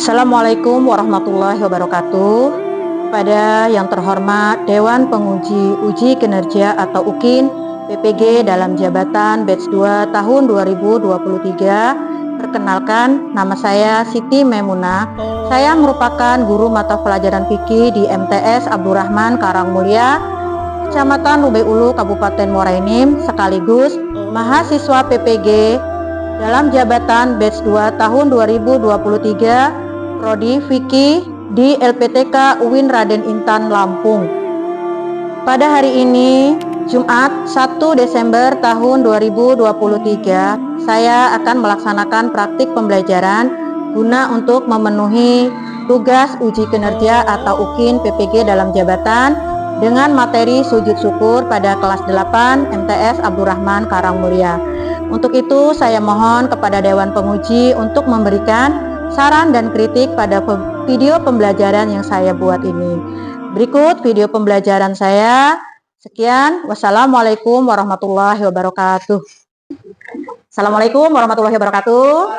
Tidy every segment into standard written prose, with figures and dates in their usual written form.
Assalamualaikum warahmatullahi wabarakatuh. Kepada yang terhormat Dewan Penguji Uji Kinerja atau UKIN PPG dalam jabatan batch 2 tahun 2023. Perkenalkan, nama saya Siti Memunah. Saya merupakan guru mata pelajaran fikih di MTS Abdurrahman Karangmulia, Kecamatan Lubei Ulu, Kabupaten Muara Enim, sekaligus mahasiswa PPG dalam jabatan batch 2 tahun 2023 Prodi Fikih di LPTK UIN Raden Intan Lampung. Pada hari ini, Jumat 1 Desember tahun 2023, saya akan melaksanakan praktik pembelajaran guna untuk memenuhi tugas uji kinerja atau UKIN PPG dalam jabatan dengan materi sujud syukur pada kelas 8 MTS Abdurrahman Karangmulia. Untuk itu, saya mohon kepada Dewan Penguji untuk memberikan saran dan kritik pada video pembelajaran yang saya buat ini. Berikut video pembelajaran saya. Sekian, wassalamualaikum warahmatullahi wabarakatuh. Assalamualaikum warahmatullahi wabarakatuh.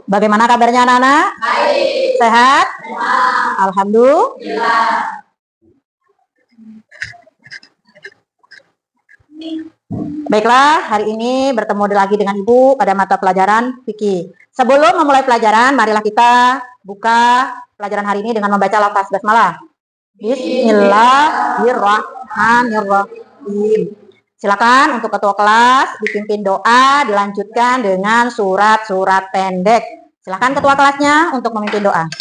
Bagaimana kabarnya anak-anak? Baik. Sehat? Alhamdulillah. Baiklah, hari ini bertemu lagi dengan Ibu pada mata pelajaran fikih. Sebelum memulai pelajaran, marilah kita buka pelajaran hari ini dengan membaca lafaz basmalah. Bismillahirrahmanirrahim. Silakan untuk ketua kelas dipimpin doa, dilanjutkan dengan surat-surat pendek. Silakan ketua kelasnya untuk memimpin doa.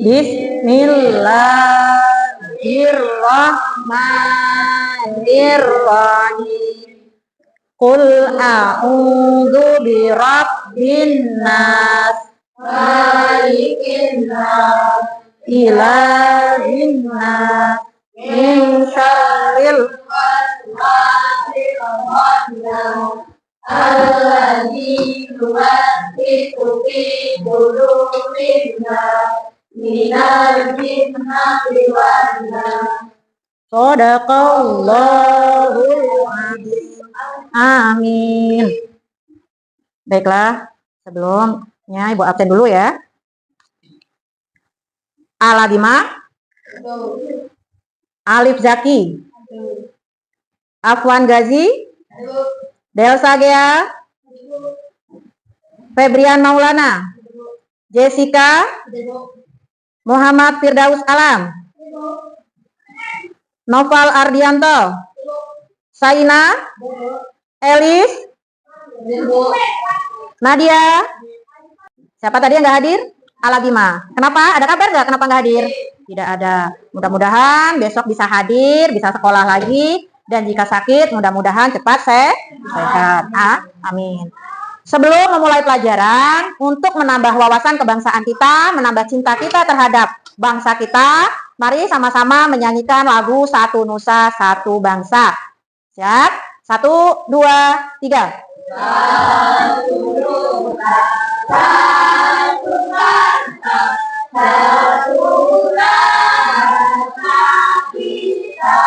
Bismillahirrahmanirrahim. Qul a'udzu birabbin nas, malikin nas, ilahin nas, min syarril waswasil khannas, alladzi yuwaswisu fi qulubin nas, minal jinnati wan nas. Shadaqallahul azim. Amin. Baiklah, sebelumnya Ibu absen dulu ya. Aladima, Alif Zaki, Afwan Gazi, Delsa Gea, Febrian Maulana, Jessica, Muhammad Firdaus Alam, Noval Ardianto, Saina, Elis, Nadia. Siapa tadi yang nggak hadir? Alabima. Kenapa? Ada kabar nggak? Kenapa nggak hadir? Tidak ada. Mudah-mudahan besok bisa hadir, bisa sekolah lagi, dan jika sakit, mudah-mudahan cepat sehat. Amin. Sebelum memulai pelajaran, untuk menambah wawasan kebangsaan kita, menambah cinta kita terhadap bangsa kita, mari sama-sama menyanyikan lagu Satu Nusa Satu Bangsa. Siap? 1, 2, 3. Satu Nusa, satu bangsa, satu bangsa kita.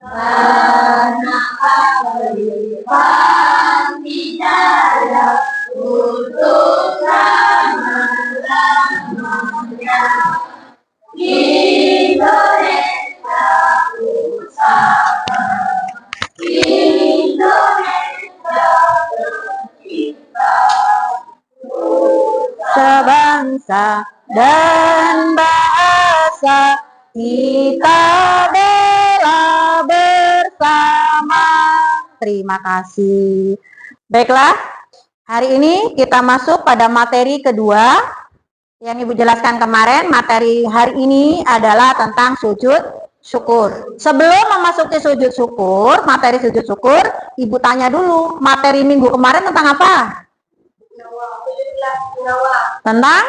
Tanah Kalimantan Jaya untuk selama-lamanya. Indonesia Pusaka, Indonesia tercinta, sebangsa dan kuasa, kita bela bersama. Terima kasih. Baiklah, hari ini kita masuk pada materi kedua yang Ibu jelaskan kemarin. Materi hari ini adalah tentang sujud syukur. Sebelum memasuki sujud syukur, materi sujud syukur, Ibu tanya dulu, materi minggu kemarin tentang apa? Tentang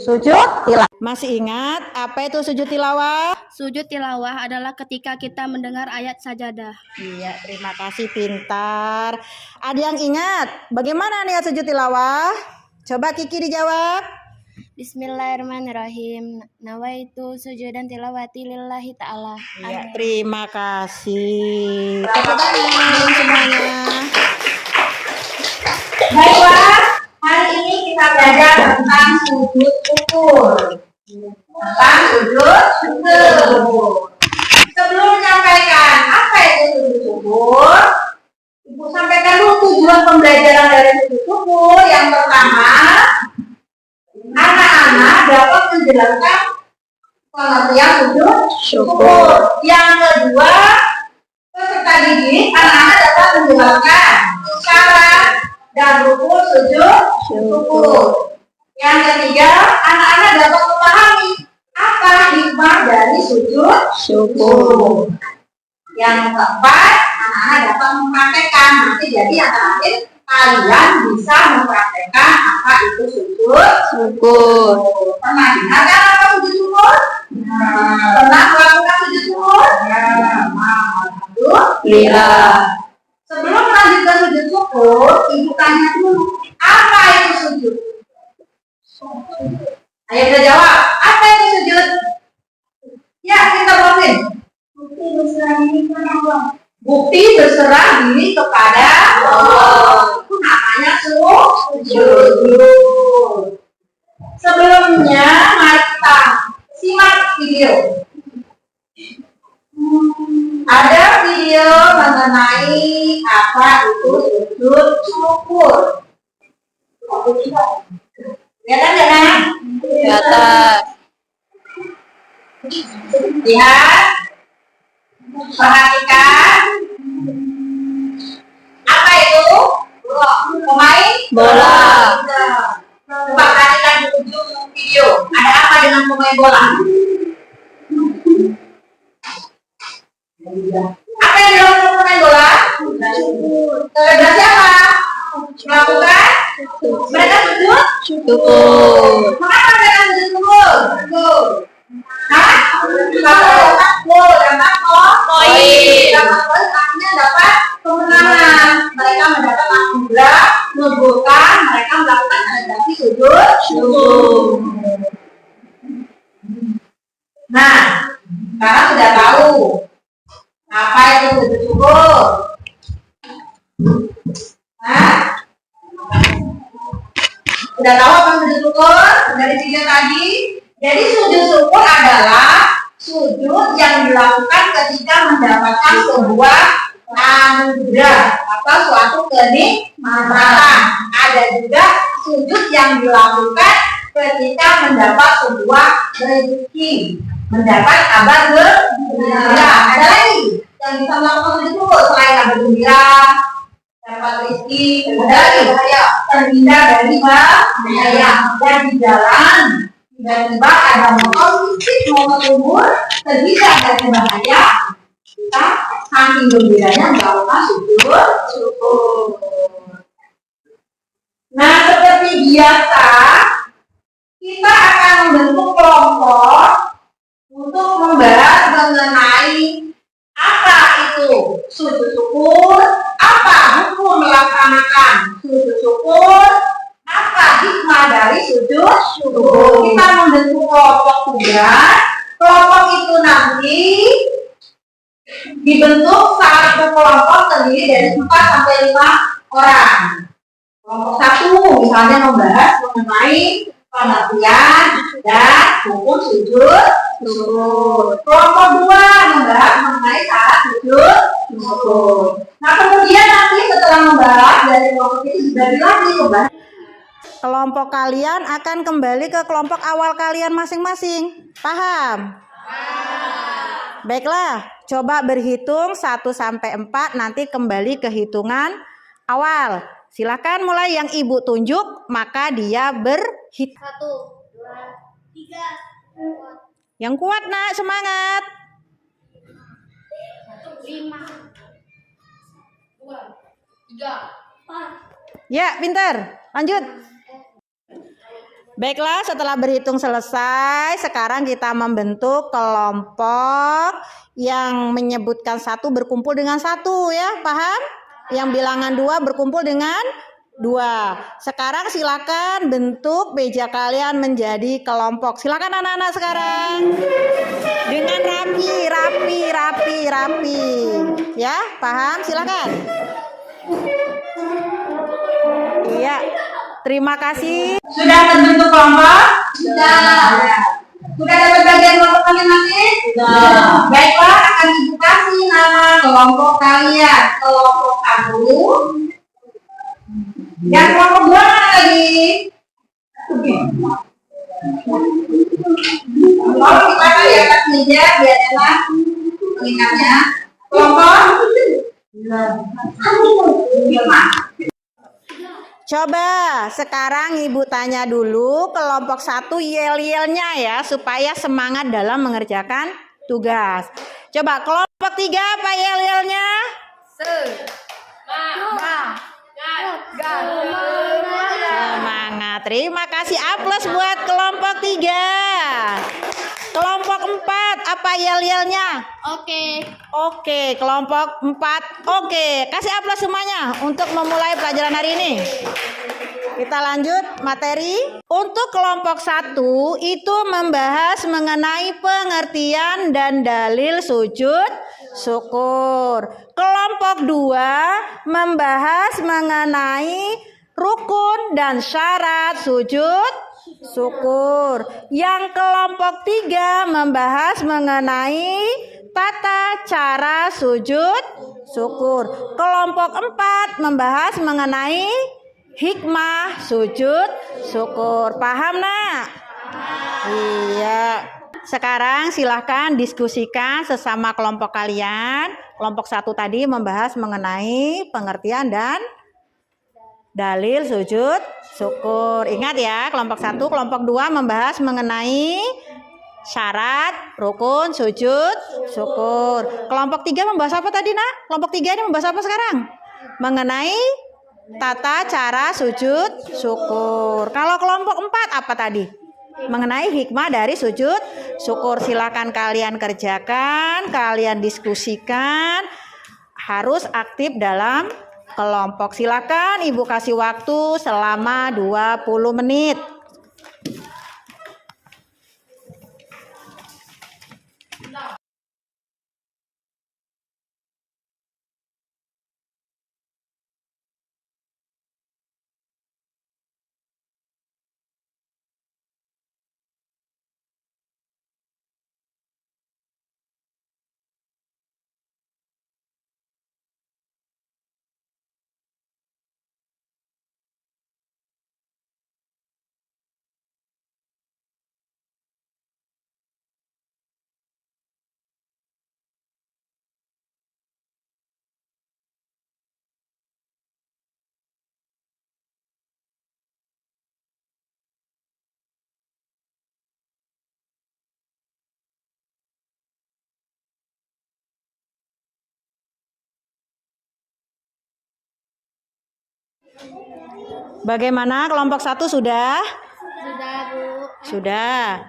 sujud tilawah. Masih ingat apa itu sujud tilawah? Sujud tilawah adalah ketika kita mendengar ayat sajadah. Iya, terima kasih, pintar. Ada yang ingat bagaimana niat sujud tilawah? Coba Kiki dijawab. Bismillahirrahmanirrahim. Nawaitu sujudan tilawati lillahi ta'ala. Iya, terima kasih. Tepuk tangan semuanya. Baiklah, hari ini kita belajar tentang sujud syukur. Sebelum menyampaikan apa itu sujud syukur, Ibu sampaikan dulu tujuan pembelajaran dari sujud syukur. Yang pertama, anak-anak dapat menjelaskan pengertian sujud syukur. Yang kedua, peserta didik anak-anak dapat menjelaskan syarat dan rukun sujud syukur. Yang ketiga, anak-anak dapat memahami apa hikmah dari sujud syukur. Yang keempat, anak-anak dapat mempraktekkan. Nanti jadi yang terakhir, kalian bisa mempraktekkan apa itu sujud syukur. Pernah dengar kan apa sujud syukur? Pernah melakukan sujud syukur? Alhamdulillah. Sebelum melanjutkan sujud syukur, Ibu tanya dulu, apa itu sujud? Ayo kita jawab, apa itu sujud? Ya, kita jawabin. Bukti berserah diri kepada Allah. Namanya sujud. Sebelumnya, mari kita simak video. Ada video mengenai apa itu sujud syukur. Kelihatan nggak, Nak? Kelihatan. Lihat. Perhatikan. Apa itu? Pemain bola. Coba perhatikan di ujung video. Ada apa dengan pemain bola? Apa yang dilakukan pemain bola? Terhadap siapa? Melakukan? Mereka sujud syukur. Mengapa mereka sujud syukur? Hah? Dapat gol, dapat poin. Dapat poin artinya dapat kemenangan. Mereka mendapat anugerah, menggolkan, mereka melakukan transaksi sujud syukur. Nah, sekarang sudah tahu apa itu sujud syukur. Hah? Sudah tahu apa sujud syukur dari video tadi? Jadi sujud syukur adalah sujud yang dilakukan ketika mendapatkan sebuah anugerah atau suatu kenikmatan. Ada juga sujud yang dilakukan ketika mendapat sebuah rezeki, mendapat kabar gembira. Ada lagi yang bisa melakukan sujud syukur selain kabar gembira, dapat rezeki, ada lagi terhindar dari bahaya. Dan di jalan tiba-tiba ada motor listrik mau mengumpul, terhindar dari bahaya, kita saking gembiranya melakukan sujud syukur. Nah, seperti biasa kita akan membentuk kelompok untuk membahas mengenai apa itu sujud syukur, apa hukum melaksanakan sujud syukur, apa hikmah dari sujud syukur. Kita membentuk kelompok tugas. Kelompok itu nanti dibentuk satu kelompok terdiri dari 4 sampai 5 orang. Kelompok 1 misalnya membahas mengenai pengertian dan hukum sujud syukur. Kelompok 2 membahas mengenai syarat sujud syukur. Nah, kemudian nanti setelah membahas dari kelompok itu sudah dilatih membahas, kelompok kalian akan kembali ke kelompok awal kalian masing-masing. Paham? Baiklah, coba berhitung 1 sampai 4, nanti kembali ke hitungan awal. Silakan mulai yang ibu tunjuk, maka dia berhitung. 1, 2, 3, 4, Yang kuat nak, semangat. 5, 2, 3, 4. Ya, pinter. Lanjut. Baiklah, setelah berhitung selesai, sekarang kita membentuk kelompok yang menyebutkan 1 berkumpul dengan 1 ya, paham? Yang bilangan 2 berkumpul dengan 2. Sekarang silakan bentuk meja kalian menjadi kelompok. Silakan anak-anak sekarang. Dengan rapi. Ya, paham? Silakan. Iya. Terima kasih. Sudah terbentuk kelompok? Sudah. Sudah dapat bagian kelompok masing-masing? Sudah. Baiklah, akan ibu kasih nama kelompok kalian. Kelompok 1 dan kelompok 2 mana lagi? Kelompok kita di atas meja biarlah pengingatnya. Kelompok 5. Coba sekarang ibu tanya dulu kelompok 1 yel-yelnya ya, supaya semangat dalam mengerjakan tugas. Coba kelompok 3 apa yel-yelnya? Semangat. Terima kasih, A+ buat kelompok 3. Kelompok 4 apa yel-yelnya? Oke, kelompok 4. Oke, kasih A+ semuanya untuk memulai pelajaran hari ini. Kita lanjut materi. Untuk kelompok 1 itu membahas mengenai pengertian dan dalil sujud syukur. Kelompok 2 membahas mengenai rukun dan syarat sujud syukur. Yang kelompok 3 membahas mengenai tata cara sujud syukur. Kelompok 4 membahas mengenai hikmah sujud syukur. Paham nak? Iya. Sekarang silahkan diskusikan sesama kelompok kalian. Kelompok 1 tadi membahas mengenai pengertian dan dalil sujud syukur. Ingat ya, kelompok 1, kelompok 2 membahas mengenai syarat rukun sujud syukur. Kelompok 3 membahas apa tadi nak? Kelompok 3 ini membahas apa sekarang? Mengenai tata cara sujud syukur. Kalau kelompok 4 apa tadi? Mengenai hikmah dari sujud syukur. Silakan kalian kerjakan, kalian diskusikan. Harus aktif dalam kelompok. Silakan ibu kasih waktu selama 20 menit. Bagaimana kelompok 1 sudah? Sudah, Bu. Sudah.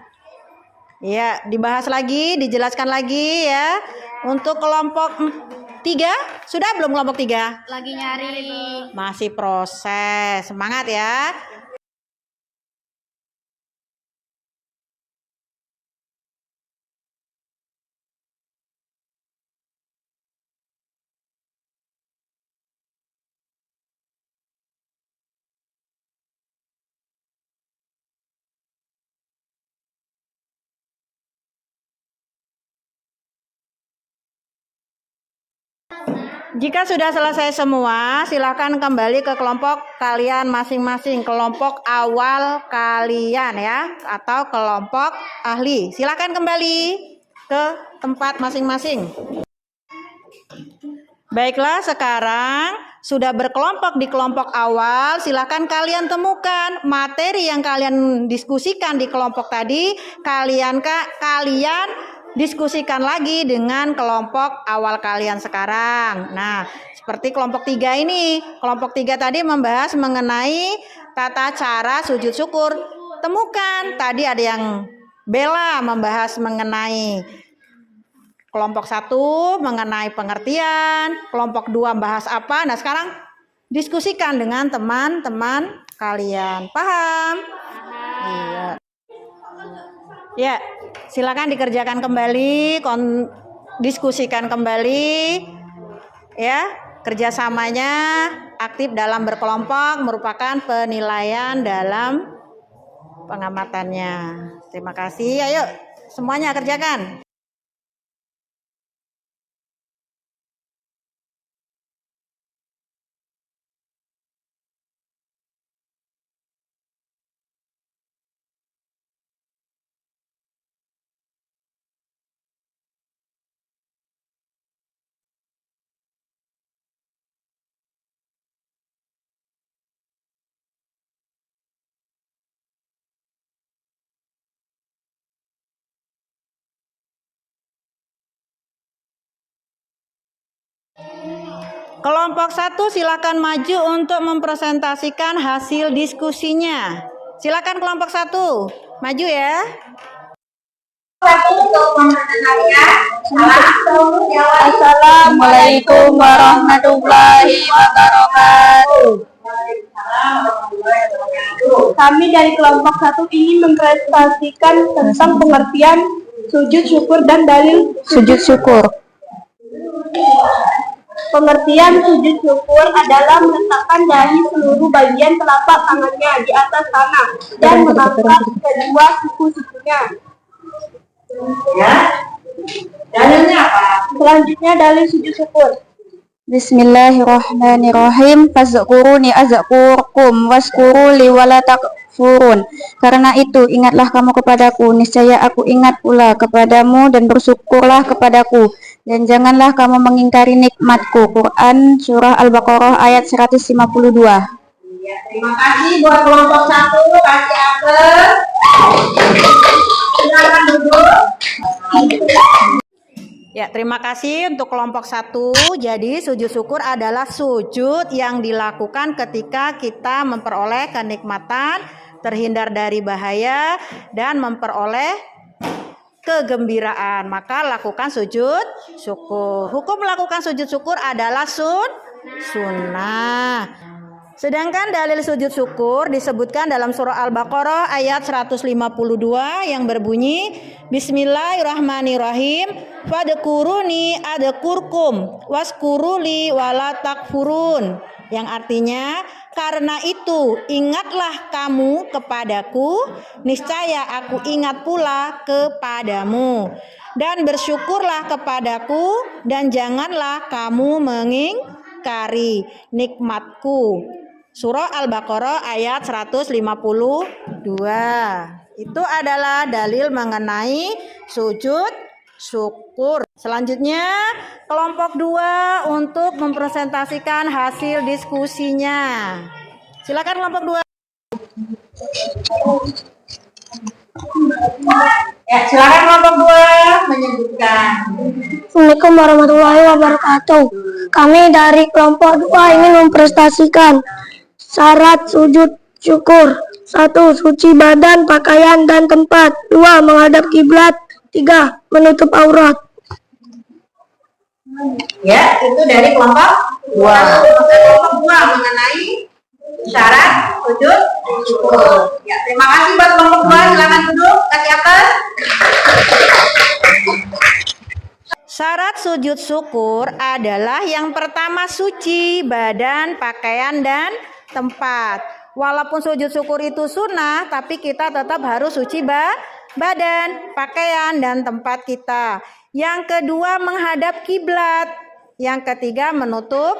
Ya, dibahas lagi, dijelaskan lagi ya. Untuk kelompok 3, sudah belum kelompok 3? Lagi nyari. Masih proses. Semangat ya. Jika sudah selesai semua, silakan kembali ke kelompok kalian masing-masing, kelompok awal kalian ya, atau kelompok ahli. Silakan kembali. ke tempat masing-masing. Baiklah, sekarang sudah berkelompok di kelompok awal, silakan kalian temukan materi yang kalian diskusikan di kelompok tadi, kalian diskusikan lagi dengan kelompok awal kalian sekarang. Nah, seperti kelompok 3 ini. Kelompok 3 tadi membahas mengenai tata cara sujud syukur. Temukan, tadi ada yang Bella membahas mengenai kelompok 1 mengenai pengertian, kelompok 2 bahas apa. Nah, sekarang diskusikan dengan teman-teman kalian. Paham? Iya. Ya, silakan dikerjakan kembali, diskusikan kembali. Ya, kerjasamanya aktif dalam berkelompok merupakan penilaian dalam pengamatannya. Terima kasih. Ayo, semuanya kerjakan. Kelompok 1 silakan maju untuk mempresentasikan hasil diskusinya. Silakan kelompok 1, maju ya. Assalamualaikum warahmatullahi wabarakatuh. Kami dari kelompok 1 ingin mempresentasikan tentang pengertian sujud syukur dan dalil sujud syukur. Pengertian sujud syukur adalah meletakkan dahi seluruh bagian telapak tangannya di atas tanah dan mengangkat kedua siku-sikunya. Ya. Dalilnya apa? Selanjutnya dalil sujud syukur. Bismillahirrahmanirrahim. Fazkuruni azkurkum waskuru li wala takfurun. Karena itu ingatlah kamu kepadaku, niscaya aku ingat pula kepadamu, dan bersyukurlah kepadaku, dan janganlah kamu mengingkari nikmatku. Quran surah Al-Baqarah ayat 152. Ya, terima kasih buat kelompok 1, kasih apel. Silakan duduk. Ya, terima kasih untuk kelompok 1. Jadi sujud syukur adalah sujud yang dilakukan ketika kita memperoleh kenikmatan, terhindar dari bahaya, dan memperoleh kegembiraan. Maka lakukan sujud syukur. Hukum melakukan sujud syukur adalah sunnah. Sedangkan dalil sujud syukur disebutkan dalam surah Al-Baqarah ayat 152 yang berbunyi Bismillahirrahmanirrahim. Fadkuruni adkurkum waskuruli wala takfurun. Yang artinya, karena itu ingatlah kamu kepadaku, niscaya aku ingat pula kepadamu, dan bersyukurlah kepadaku, dan janganlah kamu mengingkari nikmatku. Surah Al-Baqarah ayat 152. Itu adalah dalil mengenai sujud syukur. Selanjutnya kelompok 2 untuk mempresentasikan hasil diskusinya. Silakan kelompok 2. Ya, silakan kelompok 2 menyebutkan. Assalamualaikum warahmatullahi wabarakatuh. Kami dari kelompok 2 ingin mempresentasikan syarat sujud syukur. 1. Suci badan, pakaian, dan tempat. 2. Menghadap kiblat. 3. Menutup aurat. Ya, itu dari kelompok 2. Kelompok 2 mengenai syarat sujud syukur. Ya, terima kasih buat kelompok 2. Silakan duduk, kasih apel. Syarat sujud syukur adalah yang pertama suci badan, pakaian, dan tempat. Walaupun sujud syukur itu sunnah, tapi kita tetap harus suci badan, pakaian, dan tempat kita. Yang kedua menghadap kiblat. Yang ketiga menutup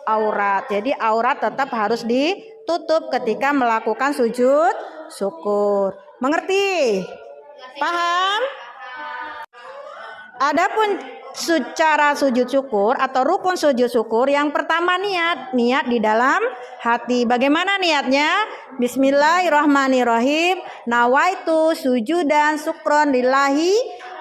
aurat. Jadi aurat tetap harus ditutup ketika melakukan sujud syukur. Mengerti? Paham? Adapun cara sujud syukur atau rukun sujud syukur, yang pertama niat di dalam hati. Bagaimana niatnya? Bismillahirrahmanirrahim. Nawaitu sujudan syukron lillahi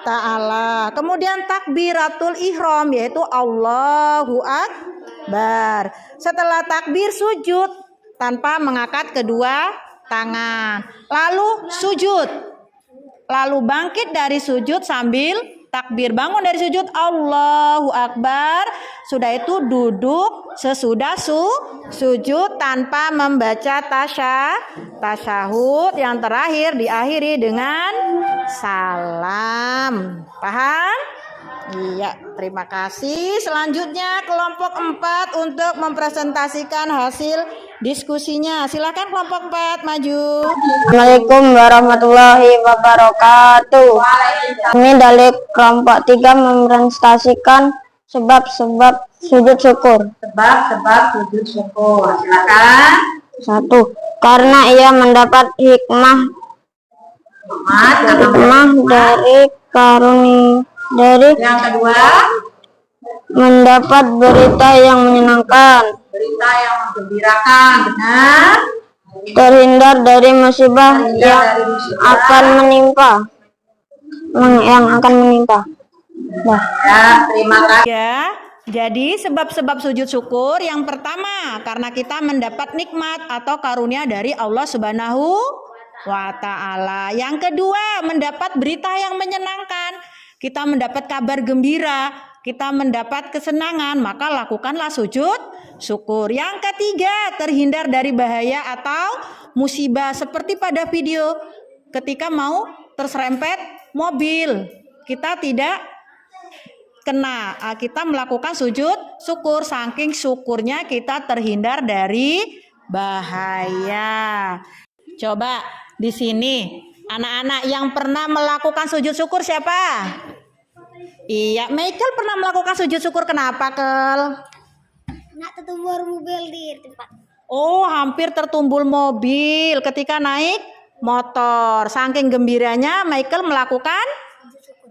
ta'ala. Kemudian takbiratul ihram, yaitu Allahu Akbar. Setelah takbir sujud tanpa mengangkat kedua tangan. Lalu sujud. Lalu bangkit dari sujud sambil takbir, bangun dari sujud Allahu Akbar. Sudah itu duduk sesudah sujud tanpa membaca tasyahud. Yang terakhir diakhiri dengan salam. Paham? Iya, terima kasih. Selanjutnya kelompok 4 untuk mempresentasikan hasil diskusinya. Silakan kelompok 4 maju. Assalamualaikum warahmatullahi wabarakatuh. Kami dari kelompok 3 mempresentasikan sebab-sebab sujud syukur. Sebab-sebab sujud syukur. Silakan. 1. Karena ia mendapat hikmah dari Yang kedua, mendapat berita yang menyenangkan, berita yang menggembirakan. Benar. terhindar dari musibah yang akan menimpa. Ya, terima kasih. Ya, jadi sebab-sebab sujud syukur yang pertama karena kita mendapat nikmat atau karunia dari Allah Subhanahu wa ta'ala. Yang kedua, mendapat berita yang menyenangkan. Kita mendapat kabar gembira, kita mendapat kesenangan, maka lakukanlah sujud syukur. Yang ketiga, terhindar dari bahaya atau musibah seperti pada video ketika mau terserempet mobil. Kita tidak kena, kita melakukan sujud syukur. Saking syukurnya kita terhindar dari bahaya. Coba di sini anak-anak yang pernah melakukan sujud syukur siapa? Iya, Michael pernah melakukan sujud syukur. Kenapa, Kel? Nak tertumbur mobil di tempat. Oh, hampir tertumbul mobil ketika naik motor. Saking gembiranya Michael melakukan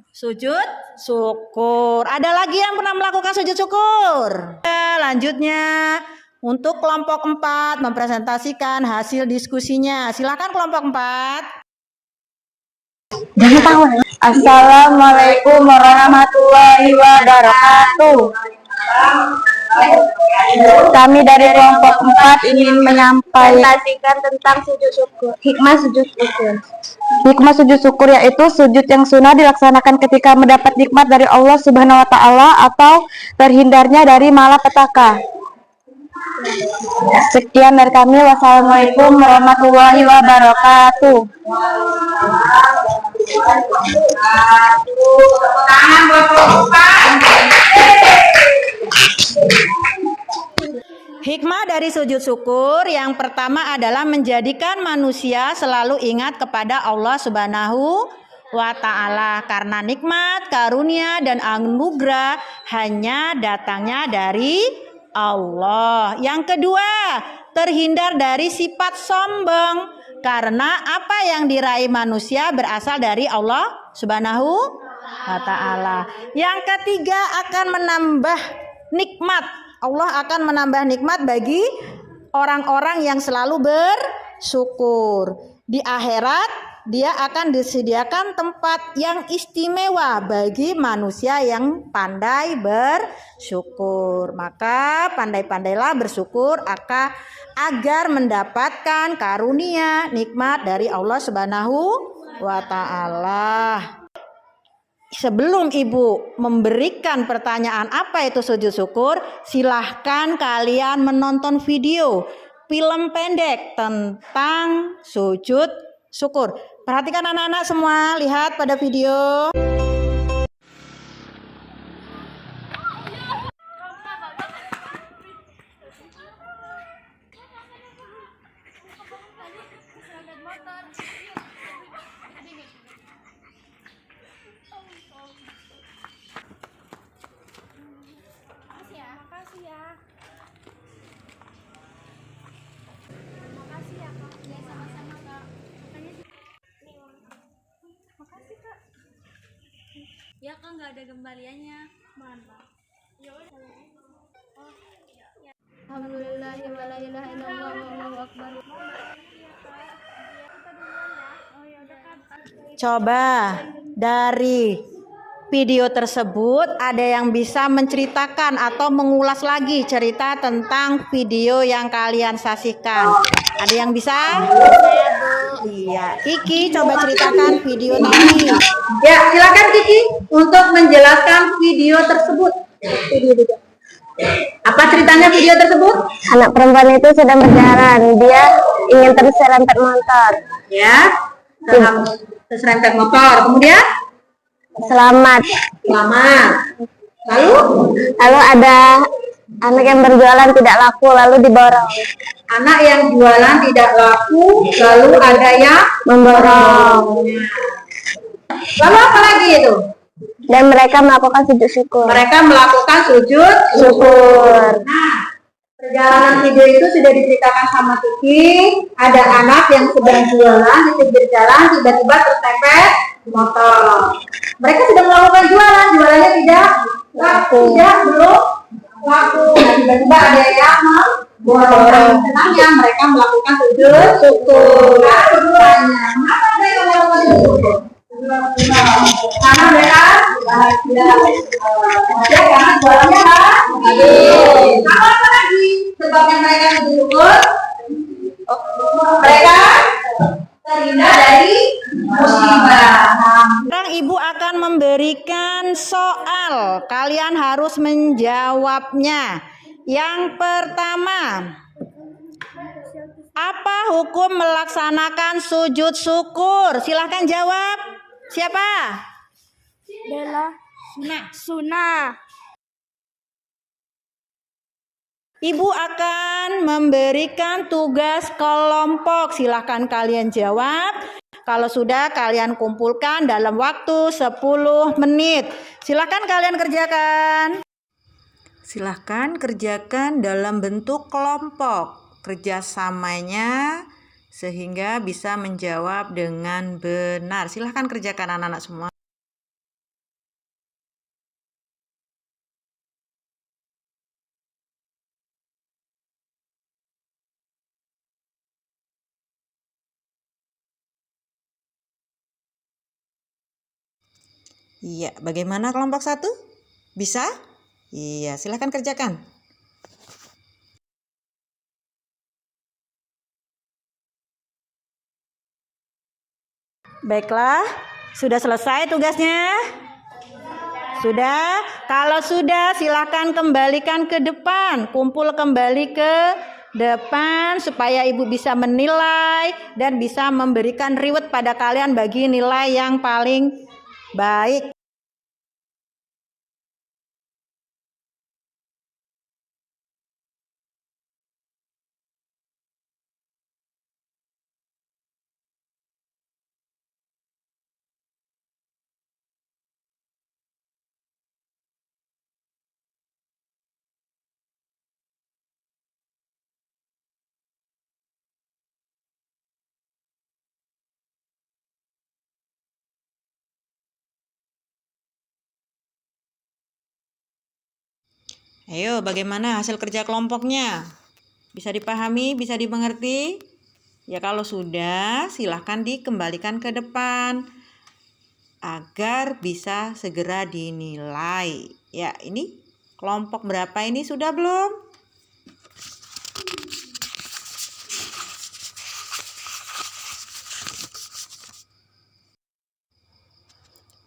sujud syukur. Ada lagi yang pernah melakukan sujud syukur? Lanjutnya untuk kelompok 4 mempresentasikan hasil diskusinya. Silakan kelompok 4. Assalamualaikum warahmatullahi wabarakatuh. Kami dari kelompok 4 ingin menyampaikan tentang sujud syukur. Hikmah sujud syukur. Hikmah sujud syukur yaitu sujud yang sunnah dilaksanakan ketika mendapat nikmat dari Allah Subhanahu wa taala atau terhindarnya dari malapetaka. Sekian dari kami. Wassalamualaikum warahmatullahi wabarakatuh. Tangan buat kelompok 4. Hikmah dari sujud syukur yang pertama adalah menjadikan manusia selalu ingat kepada Allah Subhanahu wa ta'ala, karena nikmat, karunia, dan anugerah hanya datangnya dari Allah. Yang kedua, terhindar dari sifat sombong, karena apa yang diraih manusia berasal dari Allah Subhanahu wa ta'ala. Yang ketiga, akan menambah nikmat. Allah akan menambah nikmat bagi orang-orang yang selalu bersyukur. Di akhirat dia akan disediakan tempat yang istimewa bagi manusia yang pandai bersyukur. Maka pandai-pandailah bersyukur agar mendapatkan karunia nikmat dari Allah Subhanahu wa ta'ala. Sebelum Ibu memberikan pertanyaan apa itu sujud syukur, silahkan kalian menonton video film pendek tentang sujud syukur. Perhatikan anak-anak semua, lihat pada video. Ya kan nggak ada kembaliannya. Mana? Alhamdulillahi wa la ilaha illallah wallahu akbar. Coba dari video tersebut ada yang bisa menceritakan atau mengulas lagi cerita tentang video yang kalian saksikan. Ada yang bisa? Iya, Kiki coba ceritakan video tadi. Ya, silakan Kiki untuk menjelaskan video tersebut. Apa ceritanya video tersebut? Anak perempuan itu sedang berjalan, dia ingin terserempet motor. Ya, terserempet motor. Kemudian Selamat. selamat. Lalu ada anak yang berjualan tidak laku, lalu diborong. Anak yang jualan tidak laku, lalu ada yang Memborong. Lalu apa lagi itu? Dan mereka melakukan sujud syukur. Mereka melakukan sujud syukur. Nah, perjalanan video itu sudah diceritakan sama Kiki. Ada anak yang sedang jualan di pinggir jalan, tiba-tiba terserempet motor. Mereka sedang melakukan jualan, jualannya tidak laku, belum laku. Nah, tiba-tiba ada yang memborong. Senangnya mereka melakukan sujud syukur. Nah, bertanya, kenapa mereka melakukan sujud syukur? Karena mereka bahagia, karena jualannya bagus. Kalau apa lagi sebabnya mereka sujud syukur? Mereka terhindar dari musibah. Sekarang Ibu akan memberikan soal. Kalian harus menjawabnya. Yang pertama, apa hukum melaksanakan sujud syukur? Silahkan jawab. Siapa? Bella. Sunnah. Ibu akan memberikan tugas kelompok. Silahkan kalian jawab. Kalau sudah kalian kumpulkan dalam waktu 10 menit. Silahkan kalian kerjakan. Silahkan kerjakan dalam bentuk kelompok. Kerjasamanya sehingga bisa menjawab dengan benar. Silahkan kerjakan anak-anak semua. Iya, bagaimana kelompok 1? Bisa? Iya, silahkan kerjakan. Baiklah, sudah selesai tugasnya? Sudah? Kalau sudah, silakan kembalikan ke depan. Kumpul kembali ke depan supaya Ibu bisa menilai dan bisa memberikan reward pada kalian bagi nilai yang paling baik. Ayo, bagaimana hasil kerja kelompoknya? Bisa dipahami, bisa dimengerti? Ya, kalau sudah, silahkan dikembalikan ke depan agar bisa segera dinilai. Ya, ini kelompok berapa ini sudah belum?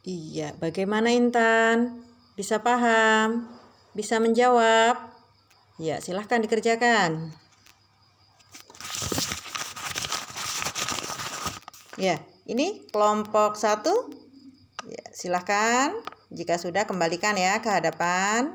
Iya, bagaimana Intan? Bisa paham? Bisa menjawab? Ya, silahkan dikerjakan. Ya, ini kelompok 1. Ya, silahkan. Jika sudah, kembalikan ya ke hadapan.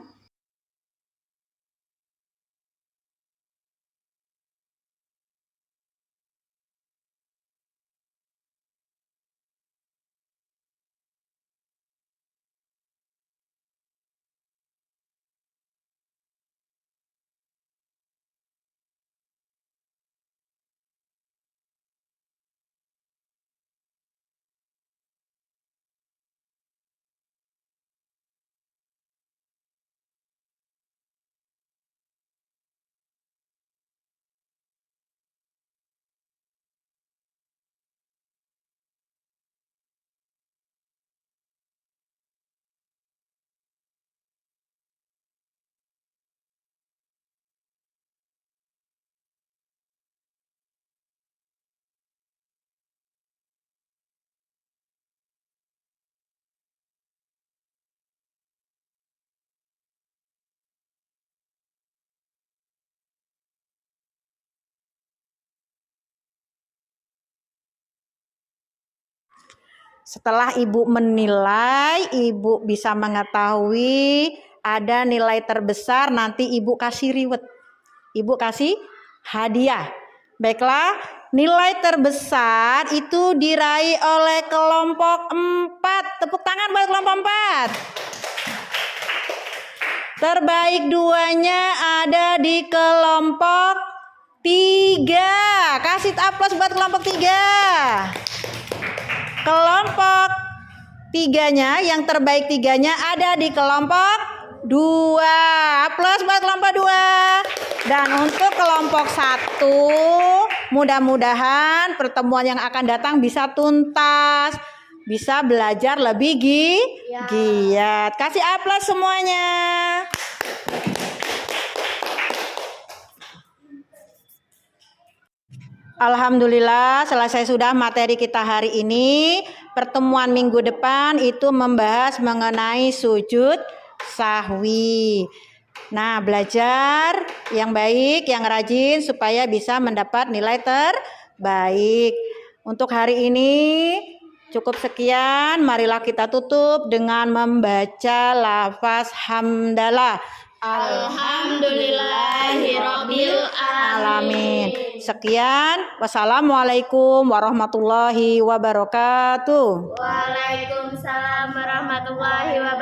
Setelah Ibu menilai, Ibu bisa mengetahui ada nilai terbesar, nanti Ibu kasih reward. Ibu kasih hadiah. Baiklah, nilai terbesar itu diraih oleh kelompok 4. Tepuk tangan buat kelompok 4. Terbaik 2-nya ada di kelompok 3. Kasih aplaus buat kelompok 3. Kelompok 3-nya, yang terbaik 3-nya ada di kelompok 2. Aplaus buat kelompok 2. Dan untuk kelompok 1, mudah-mudahan pertemuan yang akan datang bisa tuntas, bisa belajar lebih giat. Kasih aplaus semuanya. Alhamdulillah, selesai sudah materi kita hari ini. Pertemuan minggu depan itu membahas mengenai sujud sahwi. Nah, belajar yang baik, yang rajin supaya bisa mendapat nilai terbaik. Untuk hari ini cukup sekian. Marilah kita tutup dengan membaca lafaz hamdalah. Alhamdulillahirabbil alamin. Sekian. Wassalamualaikum warahmatullahi wabarakatuh. Waalaikumsalam warahmatullahi wabarakatuh.